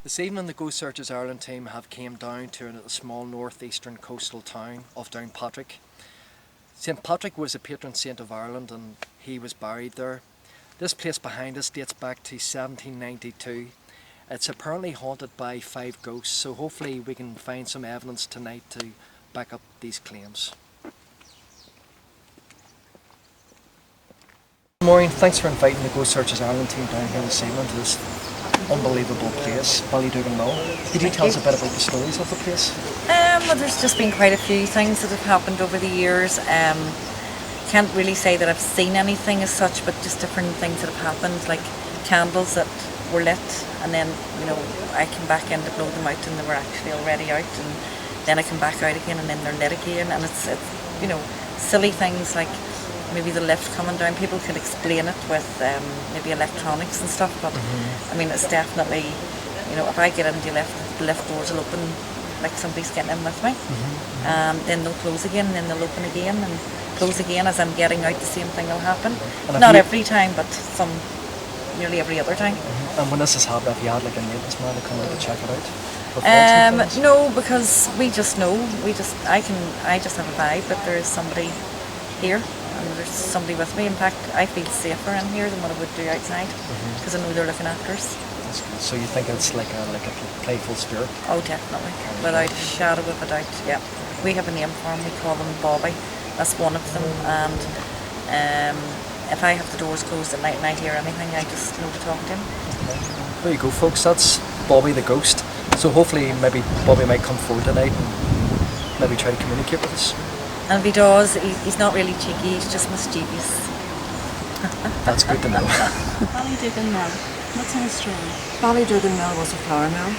This evening the Ghost Searchers Ireland team have came down to the small northeastern coastal town of Downpatrick. St Patrick was a patron saint of Ireland and he was buried there. This place behind us dates back to 1792. It's apparently haunted by 5 ghosts, so hopefully we can find some evidence tonight to back up these claims. Maureen, thanks for inviting the Ghost Searchers Ireland team down here this evening to this unbelievable place, Ballyduggan Mill. Could you tell us a bit about the stories of the place? Well, there's just been quite a few things that have happened over the years. Can't really say that I've seen anything as such, but just different things that have happened, like candles that were lit, and then I came back in to blow them out, and they were actually already out, and then I come back out again, and then they're lit again, and it's silly things like maybe the lift coming down. People could explain it with maybe electronics and stuff, but I mean, it's definitely, if I get into the lift doors will open like somebody's getting in with me, and then they'll close again, and then they'll open again and close again. As I'm getting out, the same thing will happen. Not every time, but nearly every other time. And when this has happened, have you had like a neighbours man to come out to check it out? No, because we just know. I just have a vibe that there is somebody here. And there's somebody with me. In fact, I feel safer in here than what I would do outside, because I know they're looking after us. That's good. So you think it's like a playful spirit? Oh, definitely, without a shadow of a doubt. Yeah, we have a name for him. We call him Bobby. That's one of them. And if I have the doors closed at night and I hear anything, I just know to talk to him. Okay. There you go, folks. That's Bobby the ghost. So hopefully, maybe Bobby might come forward tonight and maybe try to communicate with us. And if he does, he's not really cheeky, he's just mischievous. That's good to know. Ballyduggan Mill, what's in the story? Ballyduggan Mill was a flour mill,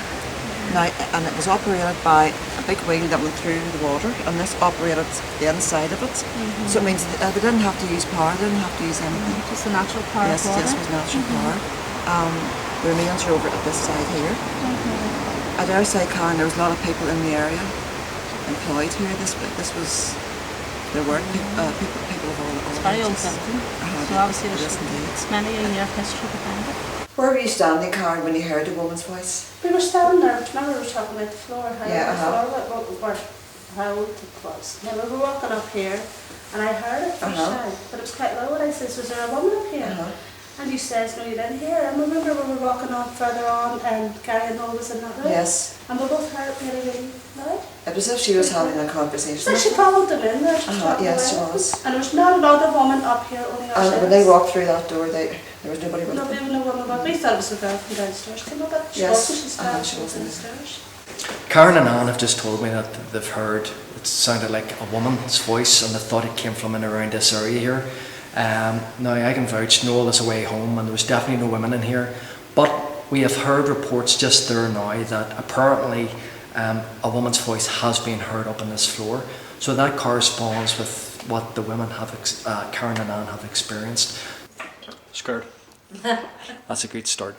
and it was operated by a big wheel that went through the water, and this operated the inside of it. So it means they didn't have to use power, they didn't have to use anything. Just the natural power of water? Yes, it was natural power. The remains are over at this side here. At our side, Karen, there was a lot of people in the area employed here. This was... There were people of all It's very old building, so obviously there's many a year of history behind it. Where were you standing, Karen, when you heard the woman's voice? We were standing there. Remember we were talking about the floor, how old it was. Then we were walking up here, and I heard it first time, but it was quite low, and I says, was there a woman up here? And you says, no, you didn't hear. And remember we were walking on further on, and Gary and Noel was in that room? Yes. And we both heard really, really loud. It was as if she was having a conversation. So she followed them in there. Yes, she was. And there was not another woman up here, only ourselves. And when they walked through that door, there was nobody with them. No woman, but we thought it was the girl from downstairs came up, but she wasn't, she was downstairs. Karen and Anne have just told me that they've heard, it sounded like a woman's voice, and they thought it came from in around this area here. Now I can vouch, Noel is away home and there was definitely no women in here, but we have heard reports just there now that apparently a woman's voice has been heard up on this floor, so that corresponds with what the women have, Karen and Anne have experienced. Scared. That's a good start.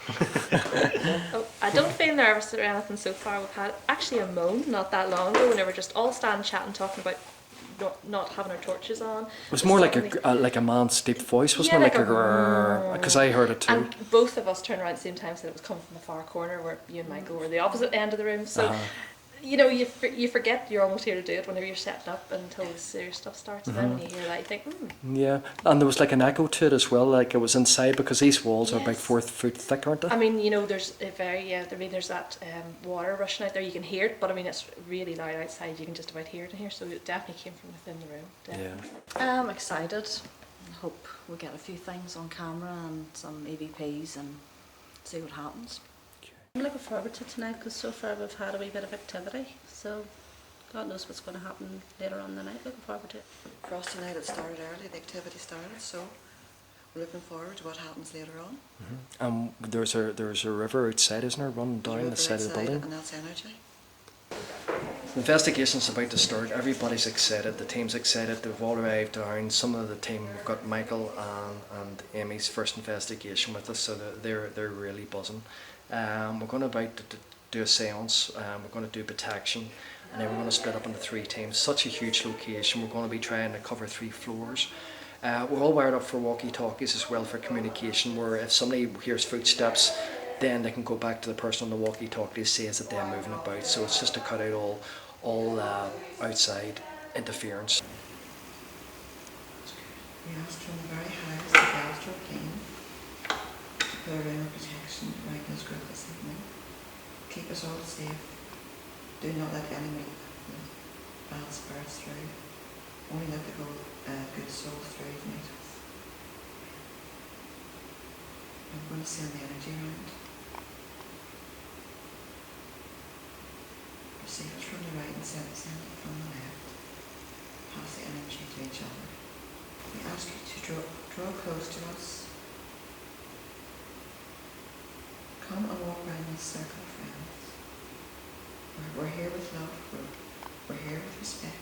I don't feel nervous or anything so far. We've had actually a moan not that long ago when we were just all standing chatting, talking about not having our torches on. It was more like a man's deep voice, wasn't it? Like a grrr, because I heard it too. And both of us turned around at the same time, said it was coming from the far corner where you and Michael were the opposite end of the room. So you forget you're almost here to do it whenever you're setting up until the serious stuff starts. And then when you hear that, you think, Yeah, and there was like an echo to it as well, like it was inside, because these walls are about 4 foot thick, aren't they? I mean, there's a there's that water rushing out there, you can hear it, but I mean, it's really loud outside, you can just about hear it in here, so it definitely came from within the room. Definitely. Yeah. I'm excited. Hope we get a few things on camera and some EVPs and see what happens. I'm looking forward to tonight because so far we've had a wee bit of activity, so God knows what's going to happen later on in the night. Looking forward to it. For us tonight it started early, the activity started, so we're looking forward to what happens later on. There's a river outside, isn't there, running down the side of the building? And that's energy. The investigation's about to start. Everybody's excited. The team's excited. They've all arrived down. Some of the team, we've got Michael and Amy's first investigation with us, so they're really buzzing. We're going to do a séance. We're going to do protection, and then we're going to split up into 3 teams. Such a huge location. We're going to be trying to cover 3 floors. We're all wired up for walkie-talkies as well for communication, where if somebody hears footsteps, then they can go back to the person on the walkie-talkie to says that they're moving about. So it's just to cut out all outside interference. We asked from the very highest of the astral plane to put a ring of protection around this group this evening. Keep us all safe. Do not let any bad spirits through. Only let the good souls through tonight. I'm going to send the energy around. Receive it from the right and send it from the left. Pass the energy to each other. We ask you to draw close to us. Come and walk around this circle of friends. We're here with love, we're here with respect.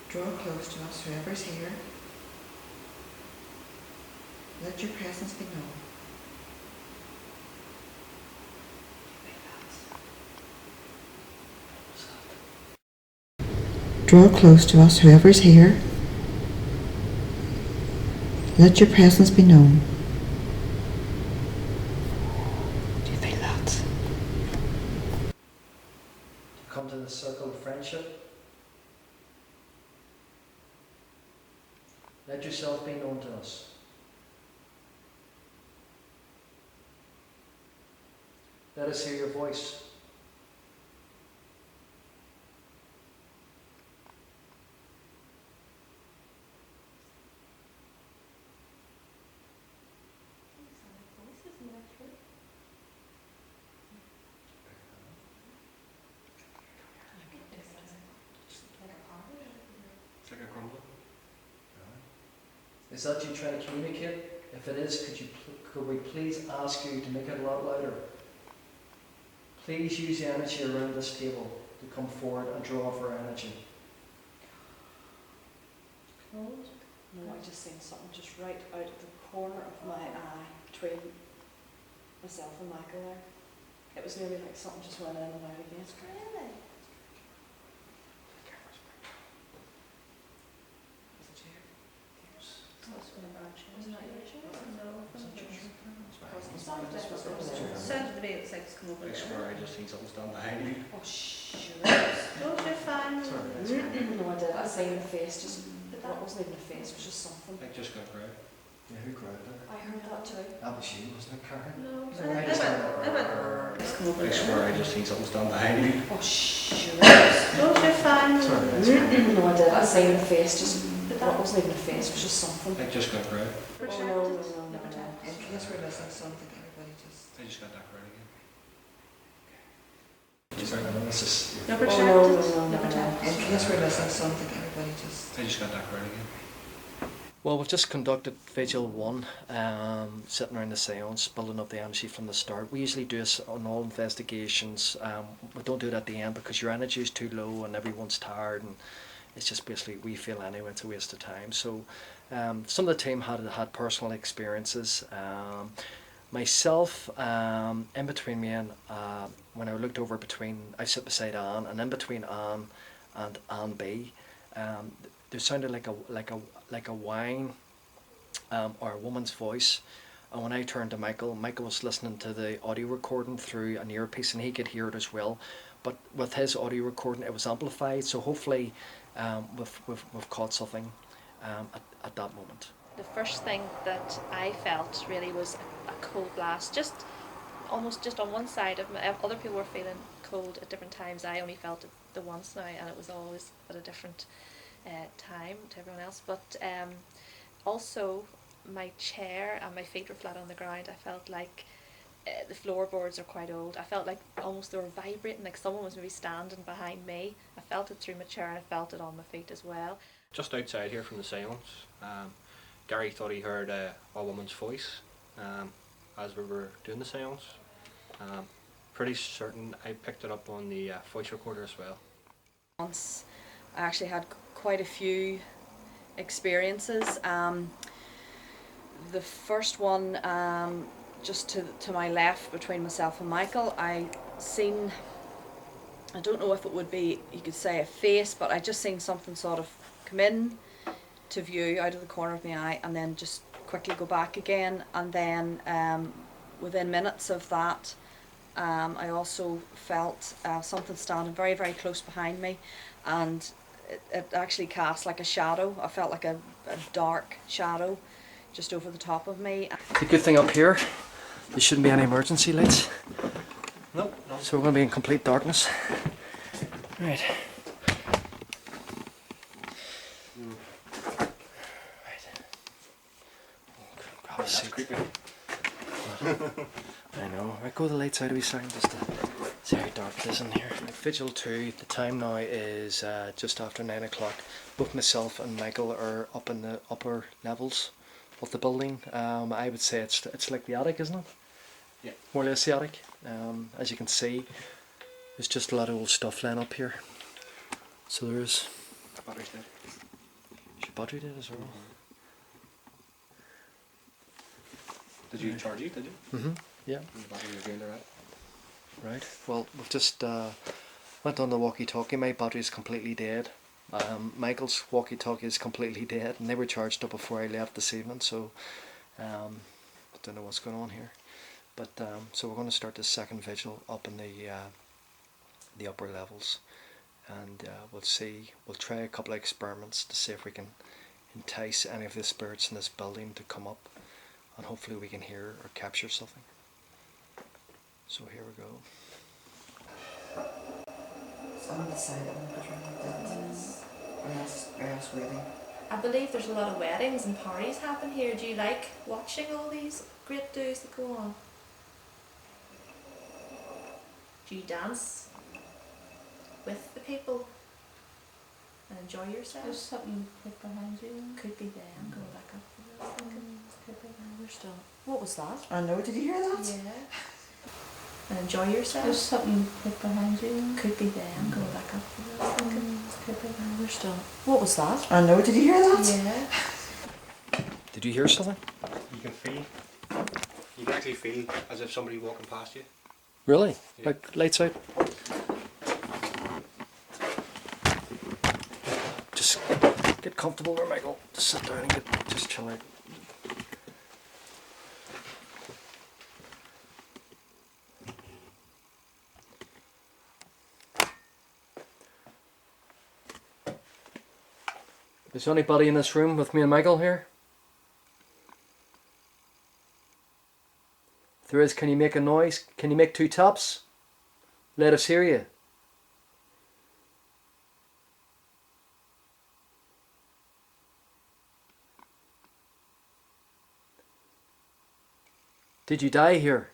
Draw close to us, whoever's here. Let your presence be known. Draw close to us, whoever's here. Let your presence be known. Do you feel that? Come to the circle of friendship. Let yourself be known to us. Let us hear your voice. It's like a crumble. Is that you trying to communicate? If it is, could we please ask you to make it a lot louder? Please use the energy around this table to come forward and draw off our energy. Cold? No, I just seen something just right out of the corner of my eye between myself and Michael there. It was nearly like something just went in and out again. Really? Sounded to me it was like it's come over I there. swear I just seen something stand behind me. Oh, sure. Don't you find? No, I did. I seen the face, just, it wasn't even a face, it was just something. I just got grabbed. Yeah, who grabbed her? I heard that too. That was you, wasn't it, Karen? No, So I I just went, it's come over I there. swear I just seen something stand behind me. Oh, sure. Don't you find? No, I did. I seen the face, just, it wasn't even a face, it was just something. I just got grabbed. Oh, no, no, no, no, no. In case we're missing something, everybody just... I just got that right again. Sorry, no, this is... You're Oh, protected. no, no, no, You're no, no. protected. In case we're missing something, everybody just... I just got that right again. Well, we've just conducted Vigil 1, sitting around the seance, building up the energy from the start. We usually do this on all investigations. We don't do it at the end because your energy is too low and everyone's tired, and it's just basically, we feel anyway, it's a waste of time. So some of the team had personal experiences. Myself, in between me and, when I looked over between, I sit beside Anne, and in between Anne and Anne B, there sounded like a whine or a woman's voice. And when I turned to Michael, Michael was listening to the audio recording through an earpiece, and he could hear it as well. But with his audio recording, it was amplified. So hopefully, we've caught something at that moment. The first thing that I felt really was a cold blast, just almost just on one side of me. Other people were feeling cold at different times. I only felt it the once now, and it was always at a different time to everyone else. But also my chair and my feet were flat on the ground. I felt like the floorboards are quite old. I felt like almost they were vibrating, like someone was maybe standing behind me. I felt it through my chair and I felt it on my feet as well. Just outside here from the seance, Gary thought he heard a woman's voice as we were doing the seance. Pretty certain I picked it up on the voice recorder as well. Once I actually had quite a few experiences. The first one, just to my left between myself and Michael, I seen, I don't know if it would be, you could say a face, but I just seen something sort of come in to view out of the corner of my eye and then just quickly go back again, and then within minutes of that, I also felt something standing very, very close behind me, and it actually cast like a shadow. I felt like a dark shadow just over the top of me. The good thing up here, there shouldn't be any emergency lights. Nope. So we're going to be in complete darkness. Right. Grab a seat. Creepy. I know. Right, go the lights out of his second just to see how dark it is in here. Vigil 2, the time now is just after 9 o'clock. Both myself and Michael are up in the upper levels of the building. I would say it's like the attic, isn't it? Yeah. More or less the attic. As you can see, there's just a lot of old stuff laying up here. So there's... Battery's dead. Your battery dead as well. Did you charge it, did you? Mm-hmm. Yeah. And the battery was doing right. Right. Well, we've just went on the walkie-talkie. My battery's completely dead. Michael's walkie-talkie is completely dead, and they were charged up before I left this evening. So I don't know what's going on here. But so we're going to start this second vigil up in the upper levels, and we'll try a couple of experiments to see if we can entice any of the spirits in this building to come up, and hopefully we can hear or capture something. So here we go. So I'm decided I'm going to try like that. Or else waiting. I believe there's a lot of weddings and parties happen here. Do you like watching all these great do's that go on? Do you dance with the people and enjoy yourself? There's something right behind you. Could be them going back up. I was thinking, could be them. We're still. What was that? I know, did you hear that? Yeah. And enjoy yourself. There's something right behind you. Could be them going back up. I was thinking, could be them. We're still. What was that? I know, did you hear that? Yeah. Did you hear something? You can feel. You can actually feel as if somebody walking past you. Really? Yeah. Like lights out? Just get comfortable there, Michael. Just sit down and just chill out. Is there anybody in this room with me and Michael here? If there is, can you make a noise? Can you make two taps? Let us hear you. Did you die here?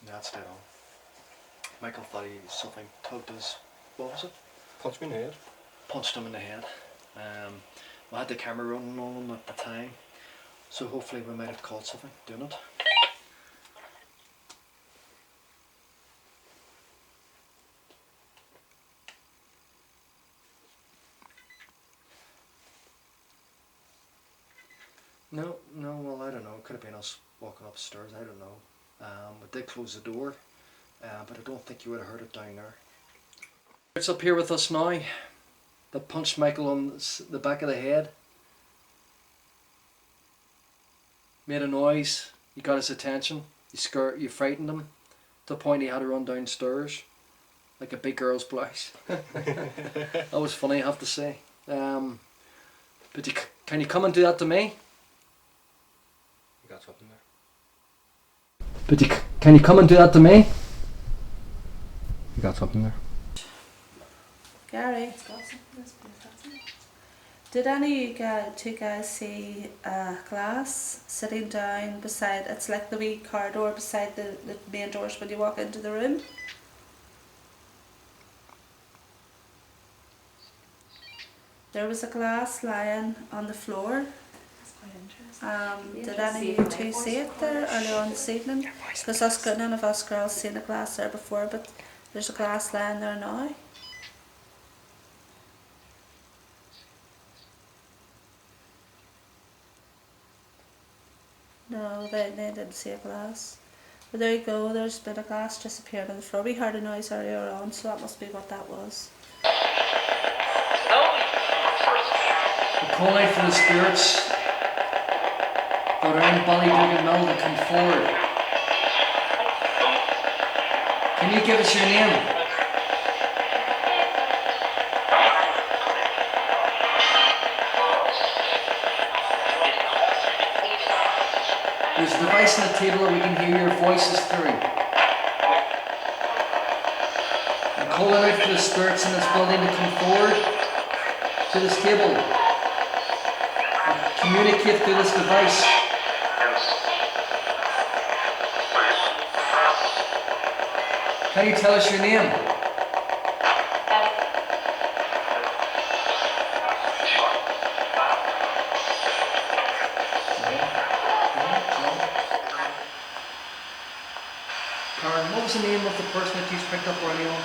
That's dead on. Michael thought something tugged his, what was it? Punch me in the head. Punched him in the head. We had the camera running on him at the time, so hopefully we might have caught something doing it. No, well I don't know, it could have been us walking upstairs, I don't know. We did close the door, but I don't think you would have heard it down there. It's up here with us now, that punched Michael on the back of the head. Made a noise, you got his attention, you frightened him, to the point he had to run downstairs, like a big girl's blouse. That was funny, I have to say. But can you come and do that to me? You got something there. But can you come and do that to me? You got something there. Gary, did any of you two guys see a glass sitting down beside, it's like the wee corridor beside the main doors when you walk into the room? There was a glass lying on the floor. Did any of you two see it there earlier on this evening? Because none of us girls seen a glass there before, but there's a glass lying there now. No, they didn't see a glass. But there you go, there's a bit of glass disappeared on the floor. We heard a noise earlier on, so that must be what that was. We're calling for the spirits that are in Ballyduggan Mill to come forward. Can you give us your name? There's a device on the table that we can hear your voices through. I'm calling out for the spirits in this building to come forward to this table and communicate through this device. Can you tell us your name? Karen, what was the name of the person that you picked up earlier on?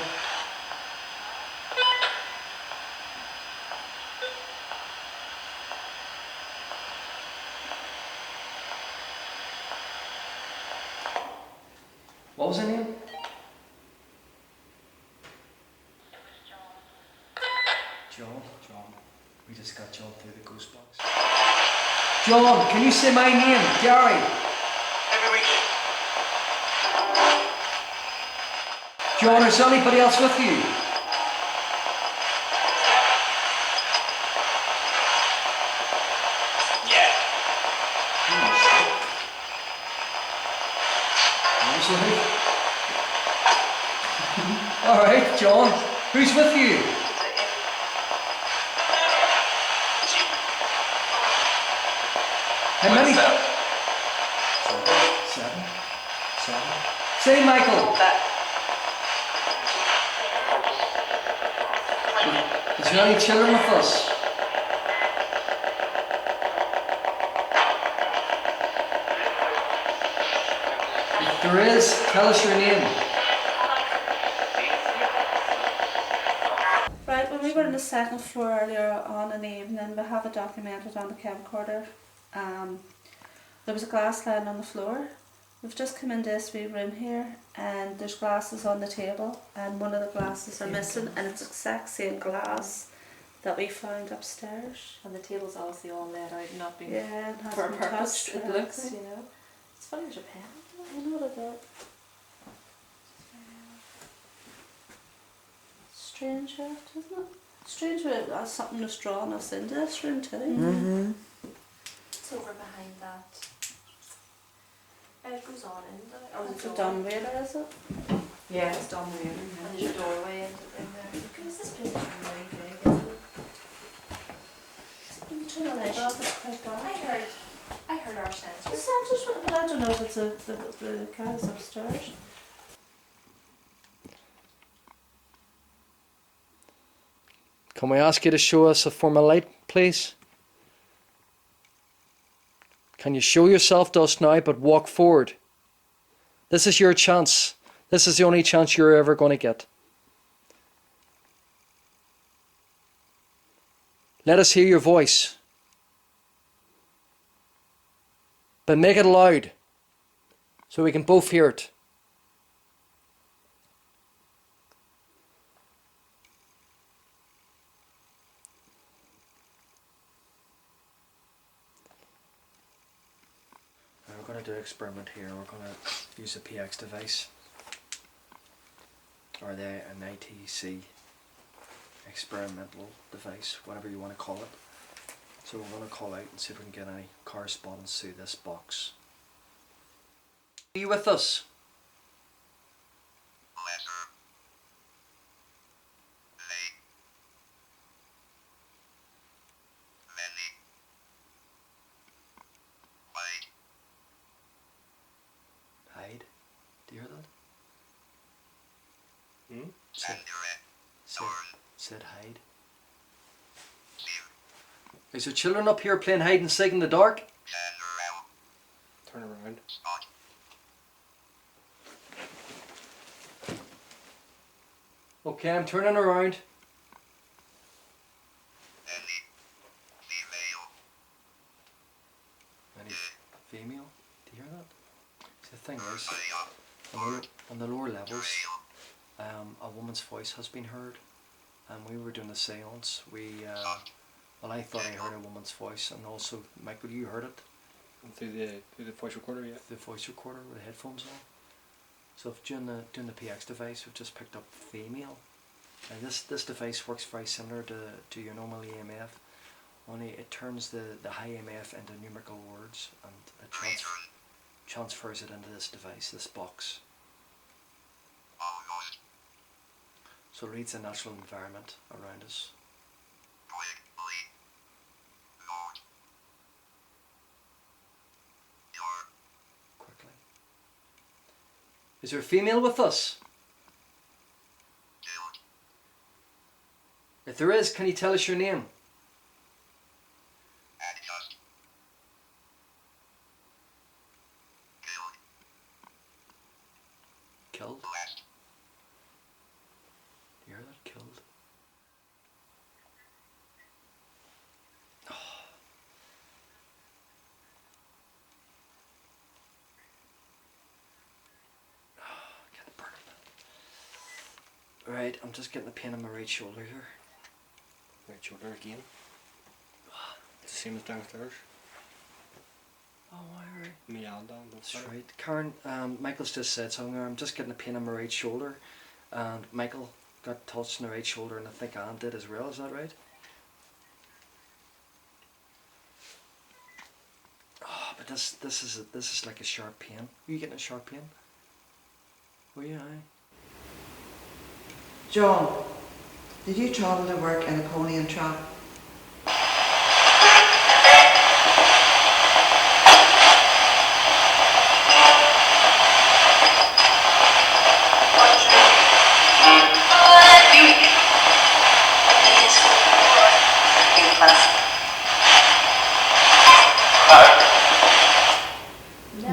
What was her name? John. We just got John through the ghost box. John, can you say my name? Gary. John, is there anybody else with you? Yeah. Alright, John, who's with you? How many? Seven. Say, Michael. Is there any children with us? If there is, tell us your name. Right, when we were on the second floor earlier on in the evening, we have it documented on the camcorder. There was a glass lying on the floor. We've just come into this wee room here and there's glasses on the table and one of the glasses are missing and it's the exact same glass that we found upstairs. And the table's obviously all laid out, not being Yeah, it hasn't for a been purpose. touched It or looks, anything. you know. It's funny there's a pen. I know what it is. Strange, isn't it? Strange that something was drawing us into this room too. Mm-hmm. It's over behind that. It goes on in there. Oh, It's a dumbwaiter, is it? Yeah, it's done the And there's a doorway in there. Because this place is really big, isn't it? Turn the light off, it's quite dark. I heard our sensors. The sensors, but I don't know if it's the cat is upstairs. Can we ask you to show us a form of light, please? Can you show yourself to us now, but walk forward? This is your chance. This is the only chance you're ever going to get. Let us hear your voice. But make it loud, so we can both hear it. We're going to do an experiment here. We're going to use a PX device, or an ITC experimental device, whatever you want to call it. So we're going to call out and see if we can get any correspondence through this box. Are you with us? Hide. Do you hear that? Hmm? Said hide. Is there children up here playing hide and seek in the dark? Turn around. Okay, I'm turning around. Any female? Do you hear that? It's a thing is, on the lower levels, a woman's voice has been heard, and we were doing a séance. Well, I thought I heard a woman's voice, and also, Michael, you heard it? Through the voice recorder, yeah. The voice recorder with the headphones on. So if during the PX device, we've just picked up female. And this device works very similar to your normal EMF, only it turns the high EMF into numerical words, and it transfers it into this device, this box. So it reads the natural environment around us. Quickly. Is there a female with us? If there is, can you tell us your name? Killed? You hear that? Killed? Oh. Get burning. Right, I'm just getting the pain on my right shoulder here. Right shoulder again. It's the same as downstairs. Oh, why right? Me and down. That's right. Karen, Michael's just said something there. I'm just getting a pain on my right shoulder, and Michael got touched on the right shoulder, and I think Anne did as well. Is that right? Oh, but this is like a sharp pain. Were you getting a sharp pain? Were you? Aye. John, did you travel to work in a pony and trap?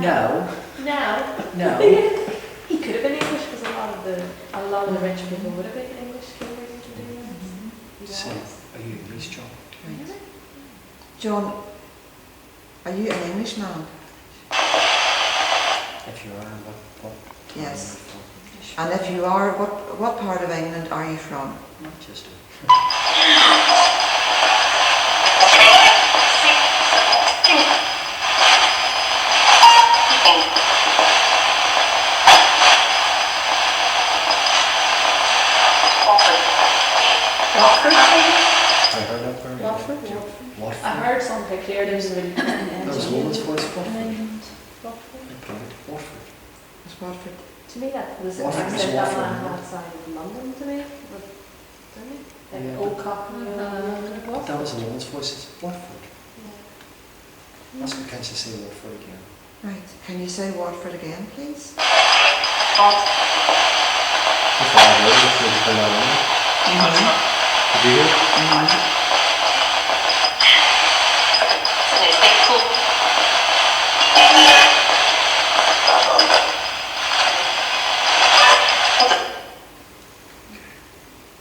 No. No. He could have been English because a lot of the rich people would have been English killers to do that. So, are you English, John? Right. John, are you an Englishman? If you are, what? Yes. And if you are, what part of England are you from? Manchester. Watford? I heard that very Watford? Watford. I heard something clear. There's a really That was a woman's voice. Watford. Watford. It's Watford. To me, that was Watford I is said that Watford, man yeah. outside of London to me. Didn't he? Like Yeah. old Cockney. But that was a woman's voice. It's Watford. Yeah. That's what can't you say Watford again? Right. Can you say Watford again, please?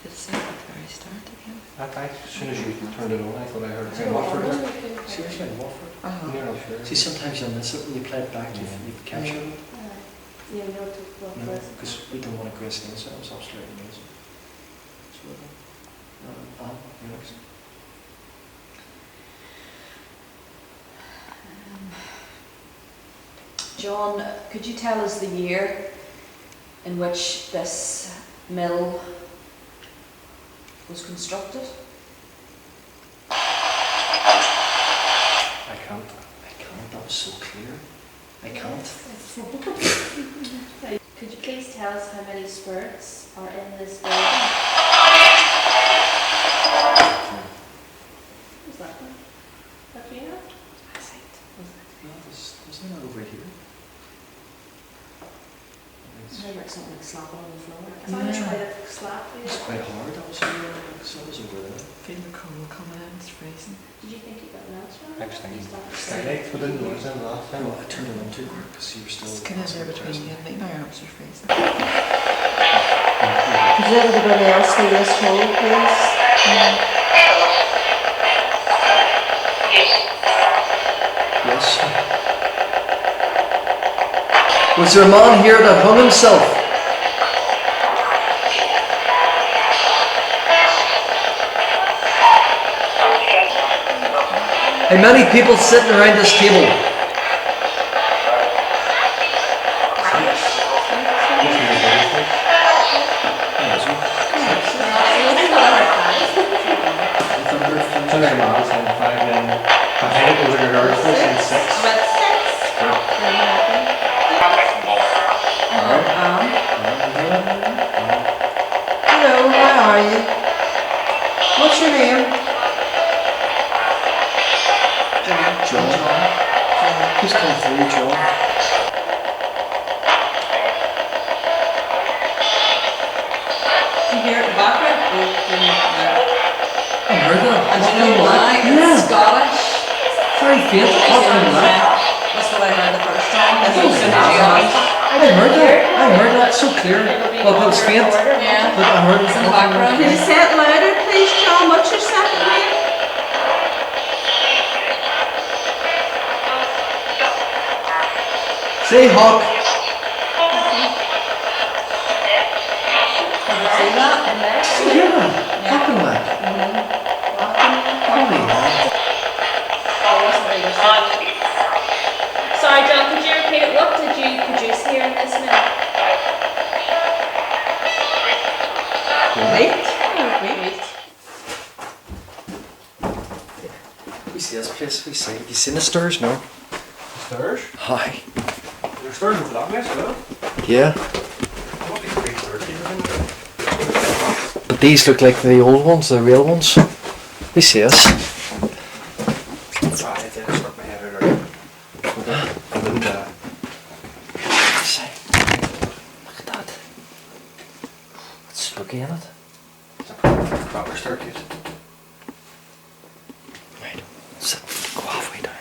Did it say at the very start again? As soon as you turned it on, I thought I heard it say Watford. Seriously, Watford? Uh-huh. You're not sure. See, sometimes you'll miss it when you play it back. You've captured it. Yeah, you know what No, was. because we don't want to grace things. That was absolutely amazing. You're next. John, could you tell us the year in which this mill was constructed? I can't. That was so clear. I can't. Could you please tell us how many spirits are in this building? Who's that one? That you know? No, there's none over here. I heard like something like slapping on the floor. If I try to slap you. It's quite hard. That was over there. Feel the cold coming in, it's freezing. Did you think you got an answer? Next thing. You started to Skylight, we didn't notice them last time. No, I turned it on too quick because you were still. It's kind of there between you and me, my arms are freezing. Yeah. Could everybody else feel this hold, please? Yes. Was there a man here that hung himself? How many people sitting around this table? Hello, how are you? What's your name? John. Who's come through, John? You hear it in the background? I heard that. And do you know why? Yeah. It's Scottish. Very faint. That's what I heard the first time. That's as soon as you asked. I heard that so clear. Well, it was faint. Yeah. But I heard it In the background. Can you say it louder, please, John? What's your second name? Say Hawk. See that? In there? Yeah. Hawk and Mac. Holy hell. Sorry, John, could you repeat it? What did you produce here in this minute? Wait. We see this place, we see. Have you seen the stairs? No. Stairs? Hi. There's stairs into that place, no? Yeah. What these three stairs here? But these look like the old ones, the real ones. We see us. Sorry, I didn't stuck my head out earlier. I didn't, Look at that. It's spooky, isn't it? It's a proper staircase. Right. Sit. Go halfway down.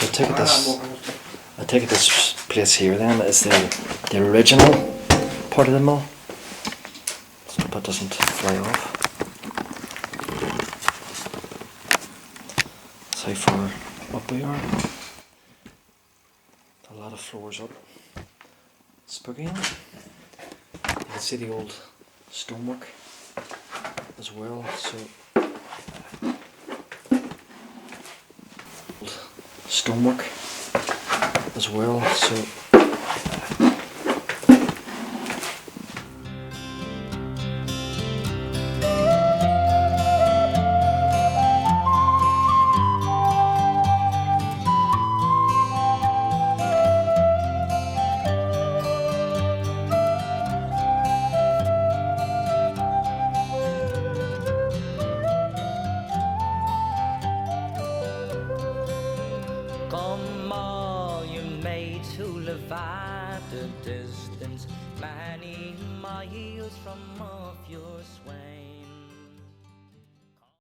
So I take it this place here then is the original part of the mill. So that doesn't fly off. That's how far up we are. A lot of floors up. Spooky, isn't it? You can see the old stonework as well. So stonework as well. So Come all you made to live at a distance, many miles from off your sway.